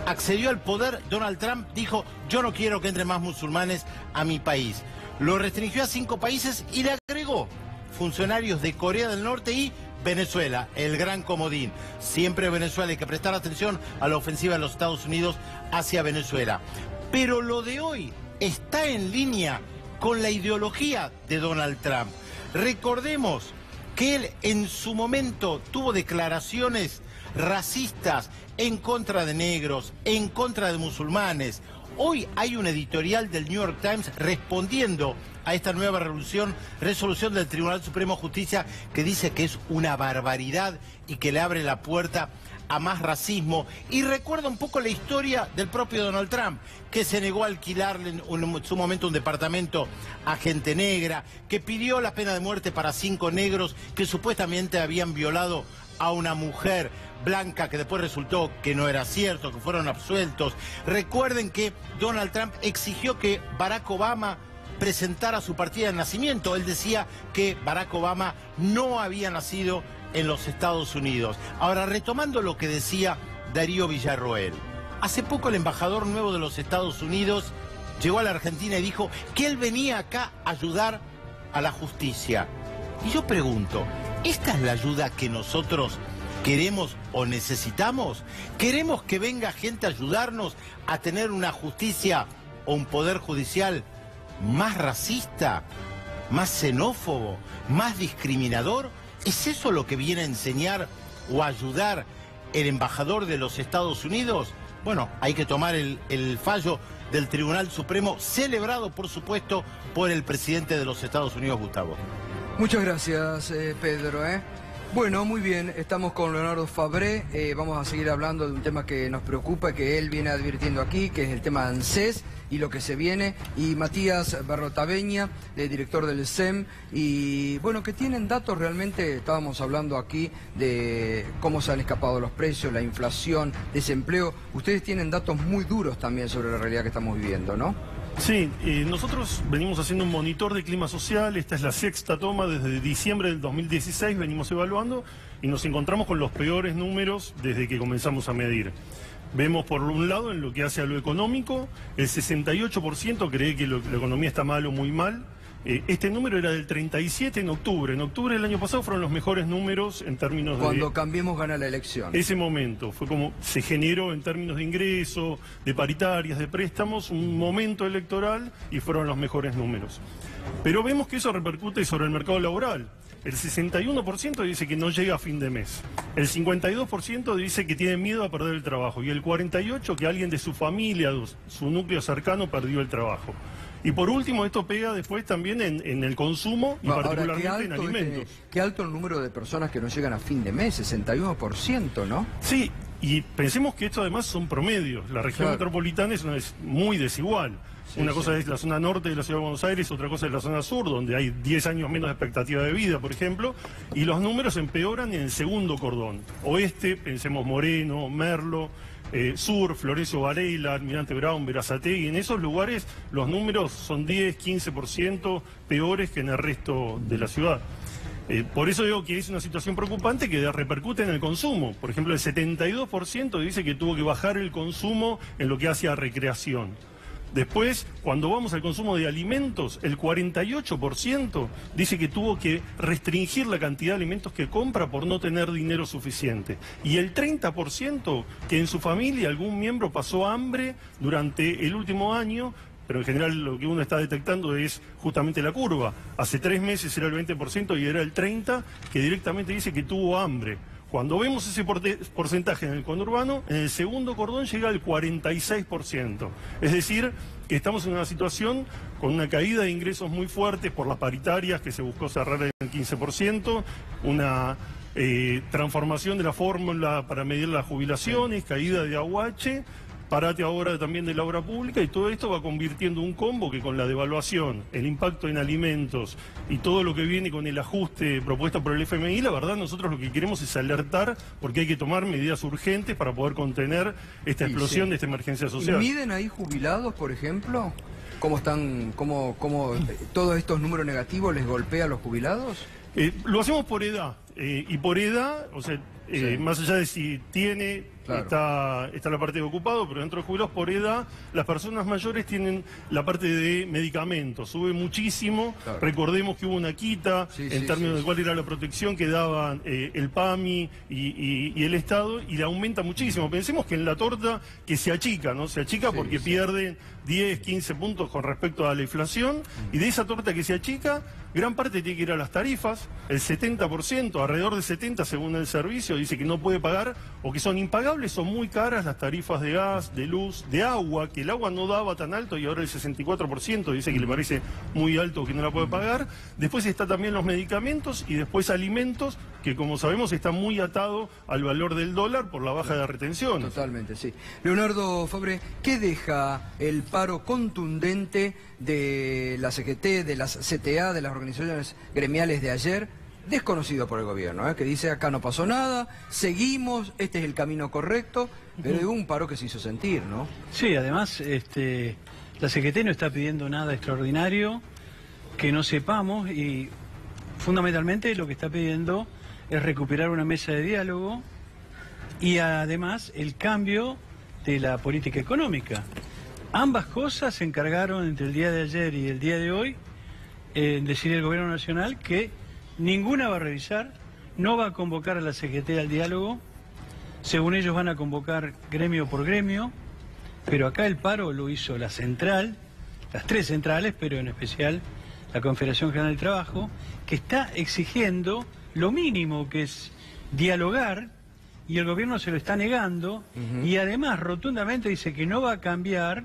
accedió al poder, Donald Trump dijo: yo no quiero que entren más musulmanes a mi país. Lo restringió a 5 países y le agregó funcionarios de Corea del Norte y Venezuela, el gran comodín. Siempre Venezuela, hay que prestar atención a la ofensiva de los Estados Unidos hacia Venezuela. Pero lo de hoy está en línea con la ideología de Donald Trump. Recordemos que él en su momento tuvo declaraciones racistas en contra de negros, en contra de musulmanes. Hoy hay un editorial del New York Times respondiendo a esta nueva resolución del Tribunal Supremo de Justicia que dice que es una barbaridad y que le abre la puerta a más racismo. Y recuerda un poco la historia del propio Donald Trump, que se negó a alquilarle en su momento un departamento a gente negra, que pidió la pena de muerte para 5 negros que supuestamente habían violado a una mujer blanca, que después resultó que no era cierto, que fueron absueltos. Recuerden que Donald Trump exigió que Barack Obama presentara su partida de nacimiento. Él decía que Barack Obama no había nacido en los Estados Unidos. Ahora, retomando lo que decía Darío Villarroel, hace poco el embajador nuevo de los Estados Unidos llegó a la Argentina y dijo que él venía acá a ayudar a la justicia. Y yo pregunto, ¿esta es la ayuda que nosotros queremos o necesitamos? ¿Queremos que venga gente a ayudarnos a tener una justicia o un poder judicial más racista, más xenófobo, más discriminador? ¿Es eso lo que viene a enseñar o a ayudar el embajador de los Estados Unidos? Bueno, hay que tomar el fallo del Tribunal Supremo, celebrado, por supuesto, por el presidente de los Estados Unidos, Gustavo. Muchas gracias, Pedro. Bueno, muy bien, estamos con Leonardo Fabré, vamos a seguir hablando de un tema que nos preocupa, que él viene advirtiendo aquí, que es el tema ANSES y lo que se viene, y Matías Barrotaveña, director del SEM, y bueno, que tienen datos realmente. Estábamos hablando aquí de cómo se han escapado los precios, la inflación, desempleo. Ustedes tienen datos muy duros también sobre la realidad que estamos viviendo, ¿no? Sí, nosotros venimos haciendo un monitor de clima social, esta es la 6ª toma, desde diciembre del 2016 venimos evaluando y nos encontramos con los peores números desde que comenzamos a medir. Vemos por un lado en lo que hace a lo económico, el 68% cree que la economía está mal o muy mal. Este número era del 37 en octubre. En octubre del año pasado fueron los mejores números en términos de... Cuando Cambiemos gana la elección. Ese momento fue como se generó en términos de ingreso, de paritarias, de préstamos, un momento electoral y fueron los mejores números. Pero vemos que eso repercute sobre el mercado laboral. El 61% dice que no llega a fin de mes. El 52% dice que tiene miedo a perder el trabajo. Y el 48% que alguien de su familia, su núcleo cercano, perdió el trabajo. Y por último, esto pega después también en el consumo y particularmente en alimentos. Qué alto el número de personas que no llegan a fin de mes, 61%, ¿no? Sí, y pensemos que esto además son promedios. La región metropolitana es muy desigual. Una cosa es la zona norte de la ciudad de Buenos Aires, otra cosa es la zona sur, donde hay 10 años menos de expectativa de vida, por ejemplo, y los números empeoran en el segundo cordón. Oeste, pensemos Moreno, Merlo, sur, Florencio Varela, Almirante Brown, Berazategui, en esos lugares los números son 10, 15% peores que en el resto de la ciudad. Por eso digo que es una situación preocupante que repercute en el consumo. Por ejemplo, el 72% dice que tuvo que bajar el consumo en lo que hace a recreación. Después, cuando vamos al consumo de alimentos, el 48% dice que tuvo que restringir la cantidad de alimentos que compra por no tener dinero suficiente. Y el 30% que en su familia algún miembro pasó hambre durante el último año, pero en general lo que uno está detectando es justamente la curva. Hace 3 meses era el 20% y era el 30% que directamente dice que tuvo hambre. Cuando vemos ese porcentaje en el conurbano, en el segundo cordón llega al 46%. Es decir, que estamos en una situación con una caída de ingresos muy fuertes por las paritarias que se buscó cerrar en el 15%, una transformación de la fórmula para medir las jubilaciones, caída de AUH, parate ahora también de la obra pública, y todo esto va convirtiendo un combo que con la devaluación, el impacto en alimentos y todo lo que viene con el ajuste propuesto por el FMI, la verdad nosotros lo que queremos es alertar porque hay que tomar medidas urgentes para poder contener esta explosión de esta emergencia social. ¿Miden ahí jubilados, por ejemplo? ¿Cómo están, cómo todos estos números negativos les golpea a los jubilados? Lo hacemos por edad, y por edad, o sea, más allá de si tiene... Claro. Está la parte de ocupado, pero dentro de jubilados por edad, las personas mayores tienen la parte de medicamentos, sube muchísimo. Claro. Recordemos que hubo una quita en términos de cuál era la protección que daban el PAMI y el Estado, y la aumenta muchísimo. Pensemos que en la torta que se achica, ¿no? Se achica porque pierden 10, 15 puntos con respecto a la inflación, y de esa torta que se achica, gran parte tiene que ir a las tarifas, el 70%, alrededor del 70% según el servicio, dice que no puede pagar o que son impagables. Son muy caras las tarifas de gas, de luz, de agua, que el agua no daba tan alto y ahora el 64% dice que le parece muy alto, que no la puede pagar. Después está también los medicamentos y después alimentos, que como sabemos está muy atado al valor del dólar por la baja de retención. Totalmente, sí. Leonardo Fabre, ¿qué deja el paro contundente de la CGT, de las CTA, de las organizaciones gremiales de ayer? Desconocido por el gobierno, que dice acá no pasó nada, seguimos, este es el camino correcto, pero de un paro que se hizo sentir, ¿no? Sí, además la CGT no está pidiendo nada extraordinario que no sepamos, y fundamentalmente lo que está pidiendo es recuperar una mesa de diálogo y además el cambio de la política económica. Ambas cosas se encargaron entre el día de ayer y el día de hoy en decir el gobierno nacional que ninguna va a revisar, no va a convocar a la CGT al diálogo, según ellos van a convocar gremio por gremio, pero acá el paro lo hizo la central, las 3 centrales, pero en especial la Confederación General del Trabajo, que está exigiendo lo mínimo, que es dialogar, y el gobierno se lo está negando, y además rotundamente dice que no va a cambiar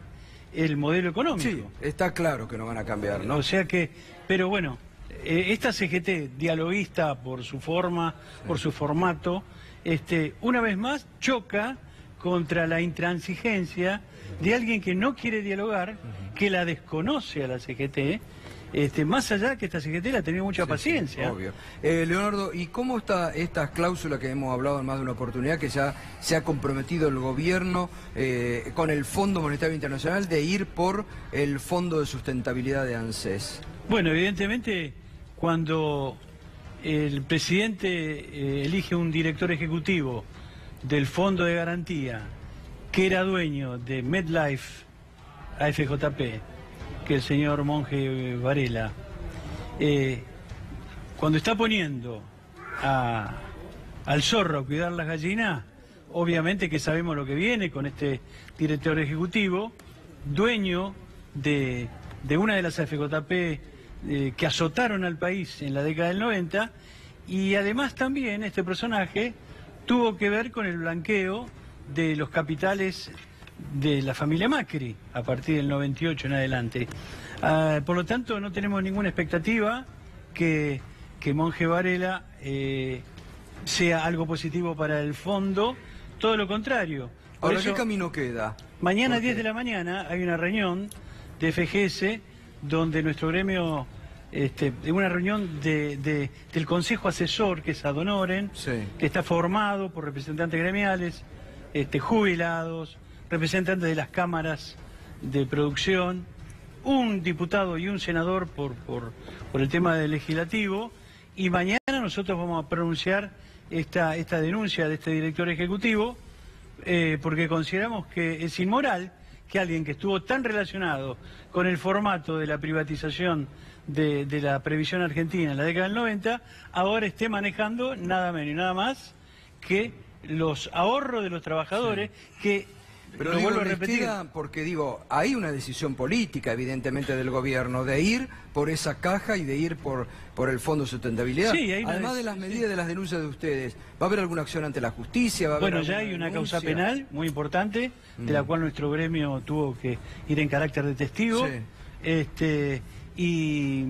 el modelo económico. Sí, está claro que no van a cambiar, ¿no? O sea que, pero bueno, esta CGT dialoguista por su forma, por su formato, una vez más choca contra la intransigencia de alguien que no quiere dialogar, que la desconoce a la CGT más allá que esta secretaria ha tenido mucha paciencia. Obvio. Leonardo, ¿y cómo está estas cláusulas que hemos hablado en más de una oportunidad, que ya se ha comprometido el gobierno con el Fondo Monetario Internacional de ir por el Fondo de Sustentabilidad de ANSES? Bueno, evidentemente, cuando el presidente elige un director ejecutivo del Fondo de Garantía, que era dueño de MedLife AFJP, que el señor Monje Varela, cuando está poniendo al zorro a cuidar las gallinas, obviamente que sabemos lo que viene con este director ejecutivo, dueño de una de las AFJP que azotaron al país en la década del 90, y además también este personaje tuvo que ver con el blanqueo de los capitales de la familia Macri a partir del 98 en adelante. Por lo tanto, no tenemos ninguna expectativa que Monje Varela sea algo positivo para el fondo, todo lo contrario. Ahora, ¿qué camino queda? Mañana a 10 de la mañana hay una reunión de FGS donde nuestro gremio, una reunión del Consejo Asesor, que es ad honorem, que está formado por representantes gremiales, jubilados, representantes de las cámaras de producción, un diputado y un senador por el tema del legislativo, y mañana nosotros vamos a pronunciar esta denuncia de este director ejecutivo, porque consideramos que es inmoral que alguien que estuvo tan relacionado con el formato de la privatización de la previsión argentina en la década del 90, ahora esté manejando nada menos y nada más que los ahorros de los trabajadores, que, pero lo vuelvo a repetir, porque hay una decisión política evidentemente del gobierno de ir por esa caja y de ir por el Fondo de Sustentabilidad. Sí, además de las medidas de las denuncias de ustedes, ¿va a haber alguna acción ante la justicia? Bueno, ya hay una causa penal muy importante, de la cual nuestro gremio tuvo que ir en carácter de testigo. Y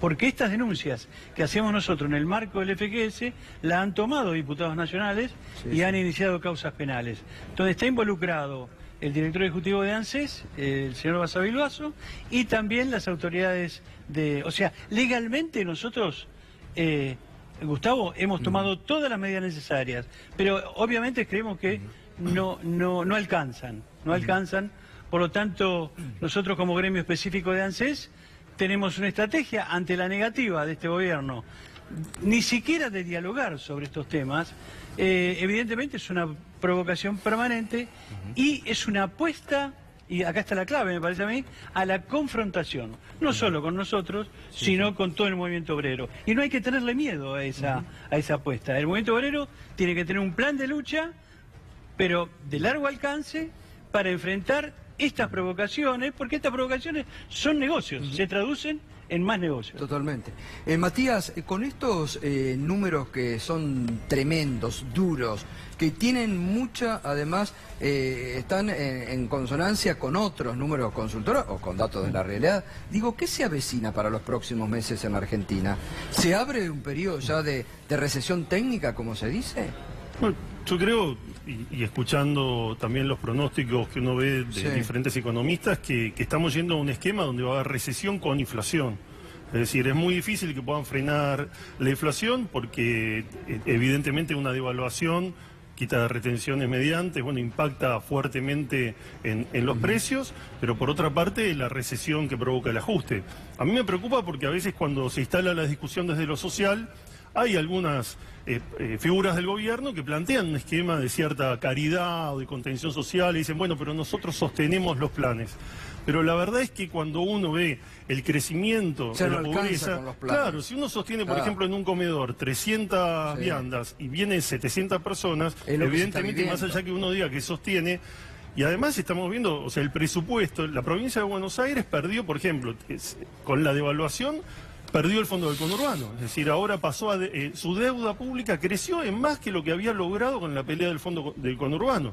porque estas denuncias que hacemos nosotros en el marco del FGS la han tomado diputados nacionales y han iniciado causas penales, donde está involucrado el director ejecutivo de ANSES, el señor Basavilbaso, y también las autoridades o sea, legalmente nosotros, Gustavo, hemos tomado todas las medidas necesarias, pero obviamente creemos que no alcanzan, por lo tanto, nosotros como gremio específico de ANSES tenemos una estrategia ante la negativa de este gobierno, ni siquiera de dialogar sobre estos temas. Evidentemente es una provocación permanente y es una apuesta, y acá está la clave, me parece a mí, a la confrontación, no solo con nosotros, sino con todo el movimiento obrero. Y no hay que tenerle miedo a esa apuesta. El movimiento obrero tiene que tener un plan de lucha, pero de largo alcance, para enfrentar estas provocaciones, porque estas provocaciones son negocios, se traducen en más negocios. Totalmente. Matías, con estos números que son tremendos, duros, que tienen mucha, además, están en consonancia con otros números consultoras o con datos de la realidad, digo, ¿qué se avecina para los próximos meses en la Argentina? ¿Se abre un periodo ya de recesión técnica, como se dice? Bueno, yo creo, y escuchando también los pronósticos que uno ve de diferentes economistas, que estamos yendo a un esquema donde va a haber recesión con inflación. Es decir, es muy difícil que puedan frenar la inflación porque evidentemente una devaluación, quita de retenciones mediante, impacta fuertemente en los precios, pero por otra parte la recesión que provoca el ajuste. A mí me preocupa porque a veces cuando se instala la discusión desde lo social, hay algunas figuras del gobierno que plantean un esquema de cierta caridad o de contención social y dicen, bueno, pero nosotros sostenemos los planes. Pero la verdad es que cuando uno ve el crecimiento de la pobreza, claro, si uno sostiene, por ejemplo, en un comedor 300 viandas y vienen 700 personas, evidentemente más allá que uno diga que sostiene, y además estamos viendo, o sea, el presupuesto, la provincia de Buenos Aires perdió, por ejemplo, con la devaluación, perdió el fondo del conurbano, es decir, ahora pasó a su deuda pública creció en más que lo que había logrado con la pelea del fondo del conurbano.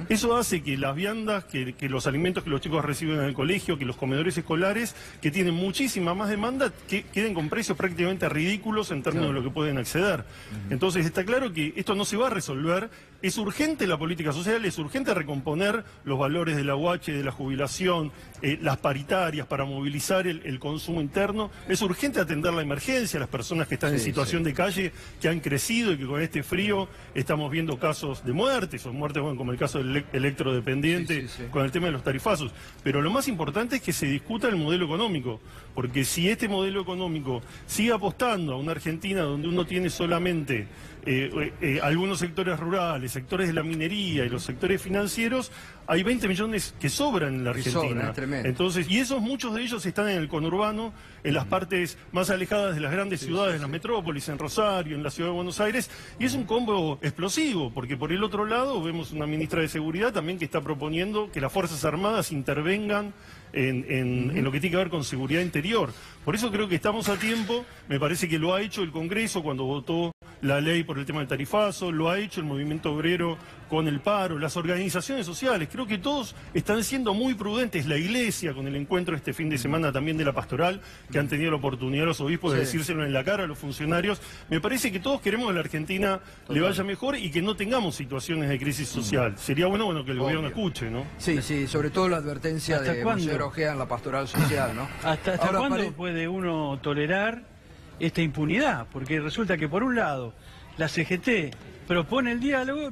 Eso hace que las viandas, que los alimentos que los chicos reciben en el colegio, que los comedores escolares, que tienen muchísima más demanda, que queden con precios prácticamente ridículos en términos de lo que pueden acceder. Entonces está claro que esto no se va a resolver es urgente la política social, es urgente recomponer los valores de la UH, de la jubilación, las paritarias para movilizar el consumo interno, es urgente atender la emergencia, las personas que están en situación de calle, que han crecido y que con este frío estamos viendo casos de muertes, o muertes, bueno, como el caso del electrodependiente, con el tema de los tarifazos. Pero lo más importante es que se discuta el modelo económico, porque si este modelo económico sigue apostando a una Argentina donde uno tiene solamente algunos sectores rurales, sectores de la minería y los sectores financieros, hay 20 millones que sobran en la Argentina. Entonces, y muchos de ellos están en el conurbano, en las partes más alejadas de las grandes ciudades, en las metrópolis, en Rosario, en la ciudad de Buenos Aires, y es un combo explosivo, porque por el otro lado vemos una ministra de Seguridad también que está proponiendo que las Fuerzas Armadas intervengan en lo que tiene que ver con seguridad interior. Por eso creo que estamos a tiempo, me parece que lo ha hecho el Congreso cuando votó la ley por el tema del tarifazo, lo ha hecho el movimiento obrero con el paro, las organizaciones sociales, creo que todos están siendo muy prudentes, la Iglesia con el encuentro este fin de semana también de la pastoral, que han tenido la oportunidad los obispos de decírselo en la cara a los funcionarios. Me parece que todos queremos que a la Argentina le vaya mejor y que no tengamos situaciones de crisis social. Sería bueno que el gobierno escuche, ¿no? Sí, sobre todo la advertencia de Monseñor Ojea en la pastoral social, ¿no? ¿Hasta cuándo puede uno tolerar esta impunidad? Porque resulta que por un lado la CGT propone el diálogo,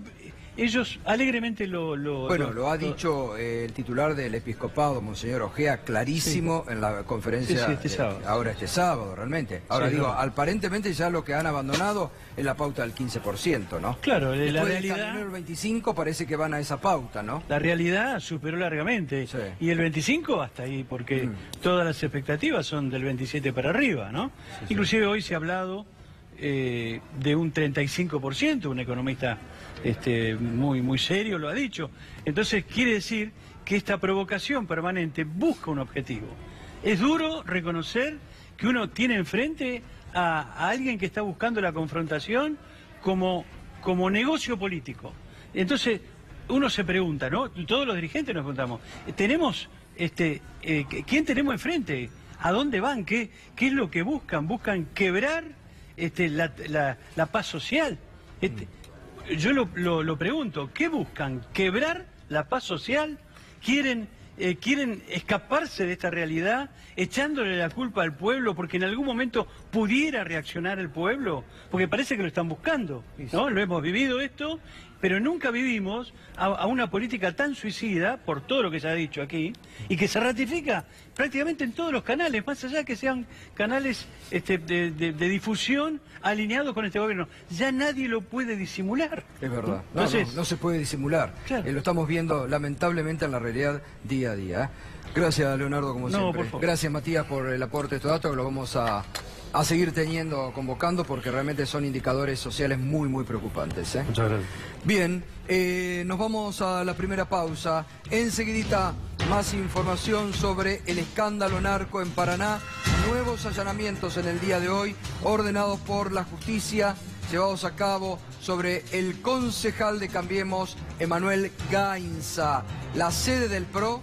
ellos alegremente lo ha dicho el titular del episcopado, Monseñor Ojea, clarísimo en la conferencia ahora este sábado, realmente. Ahora aparentemente ya lo que han abandonado es la pauta del 15%, ¿no? Claro, la realidad... El 25 parece que van a esa pauta, ¿no? La realidad superó largamente. Y el 25 hasta ahí, porque todas las expectativas son del 27 para arriba, ¿no? Inclusive hoy se ha hablado de un 35%, un economista muy serio lo ha dicho. Entonces quiere decir que esta provocación permanente busca un objetivo. Es duro reconocer que uno tiene enfrente a alguien que está buscando la confrontación como negocio político. Entonces uno se pregunta, ¿no? Todos los dirigentes nos preguntamos, ¿quién tenemos enfrente? ¿A dónde van? ¿Qué es lo que buscan? ¿Buscan quebrar la paz social? Yo lo pregunto, ¿qué buscan? ¿Quebrar la paz social? ¿Quieren escaparse de esta realidad echándole la culpa al pueblo porque en algún momento pudiera reaccionar el pueblo? Porque parece que lo están buscando, ¿no? Lo hemos vivido esto, pero nunca vivimos a una política tan suicida, por todo lo que se ha dicho aquí, y que se ratifica prácticamente en todos los canales, más allá que sean canales de difusión alineados con este gobierno. Ya nadie lo puede disimular. Es verdad, no se puede disimular. Claro. Lo estamos viendo lamentablemente en la realidad día a día. Gracias, Leonardo, como siempre. Gracias, Matías, por el aporte de estos datos, que lo vamos a seguir convocando, porque realmente son indicadores sociales muy preocupantes. Muchas gracias. Bien, nos vamos a la primera pausa. Enseguidita, más información sobre el escándalo narco en Paraná. Nuevos allanamientos en el día de hoy, ordenados por la justicia, llevados a cabo sobre el concejal de Cambiemos, Emanuel Gainza. La sede del PRO